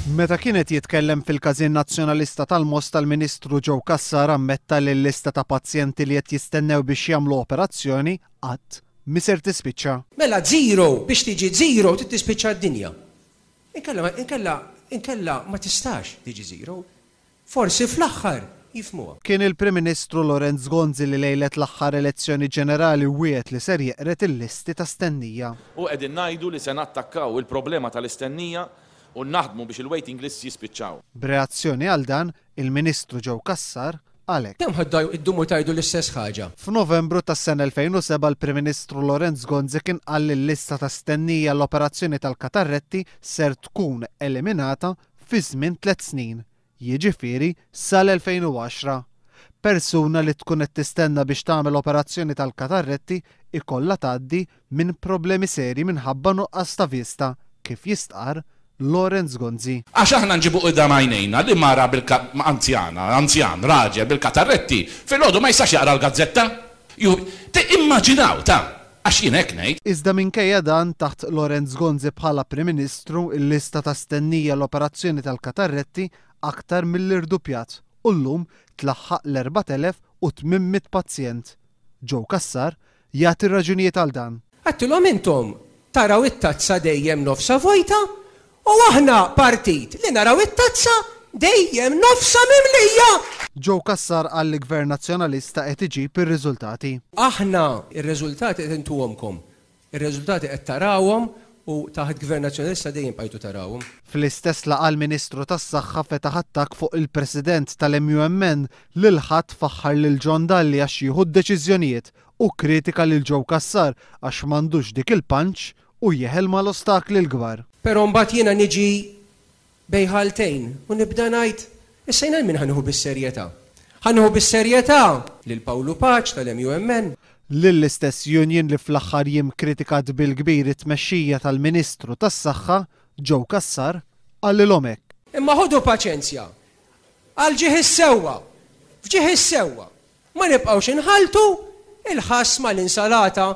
Meta kienet jitkellem fil-każin nazzjonalista tal-Most tal-Ministru Joe Cassar ammetta li l-lista ta' pazjenti li qed jistennew biex jagħmlu operazzjoni qatt miser tispiċċa. Mela zero biex tiġi zero tispiċċa d-dinja. Inkella ma tistax tiġi zero. Forsi fl-aħħar jifmuha. Kien il-Prim Ministru Lorenz Gonzi li lejlet l-aħħar elezzjoni ġenerali wiegħed li ser jeqret il-listi ta' stennija. U qegħdin ngħidu li se nattakkaw il-problema tal-istennija u naħdmu biex il-waiting list jispiċċaw. B'reazzjoni għal dan, il-Ministru Joe Cassar għalek. Kemm ħaddaju id-dumu tajdu l-istess ħaġa. F'Novembru tas-sena 2007 il-Prim Ministru Lorenz Gonzi kien qal li l-lista ta' stennija l-operazzjoni tal-katarretti ser tkun eliminata fi żmien 3 snin, jiġifieri sal-2010. Persuna li tkun qed tistenna biex tagħmel operazzjoni tal-katarretti ikollha tgħaddi minn problemi serji minħabba nuqqas ta' vista, kif jistqar Lorenz Gonzi. Għax aħna nġibu qudam għajnejna li mara anzjan, raġel bil-katarretti, fil-ħodu ma jistax jaqra l-gazzetta. Immaġinaw għax jien hekk ngħid. Iżda minkejja dan taħt Lorenz Gonzi bħala Prim Ministru il-lista ta' stennija l-operazzjoni tal-katarretti aktar mill-irdupjat u llum tlaħħaq l-4,800 pazjent. Joe Cassar jagħti raġunijiet għal dan. Għattilhom intom taraw it-tazza dejjem nofsa vojta? U aħna partit li naraw it-tazza dejjem nofsa mimlija. Joe Cassar għall gvern nazzjonalista qed iġib ir-riżultati. Aħna ir-riżultati qed intuhomkom. Ir-riżultati qed tarawhom u taħt gvern nazzjonalista dejjem bqajtu tarawhom. Fl-istess laqgħa l-Ministru tas-Saħħa fetaħ attakk fuq il-President tal-MUMN lil ħadd faħħar lil John Dalli għax jieħu d-deċiżjonijiet u kritika lil Joe Cassar għax m'għandux dik il-punch u jeħel mal-ostakli l-kbar. Però mbagħad jiena niġi bejħaltejn u nibda ngħid issa jien min ħanieħu bis-serjetà. Ħanieħu bis-serjetà lil Pawlu Paċ tal-MUMN. Lill-istess union li fl-aħħar jiem kritikat bil-kbir it-tmexxija tal-Ministru tas-Saħħa Joe Cassar għallilhom hekk. Imma ħodu paċenzja. Għal ġieħ is-sewwa. F'ġieħ is-sewwa. Ma nibqgħux inħaltu il-ħass mal-insalata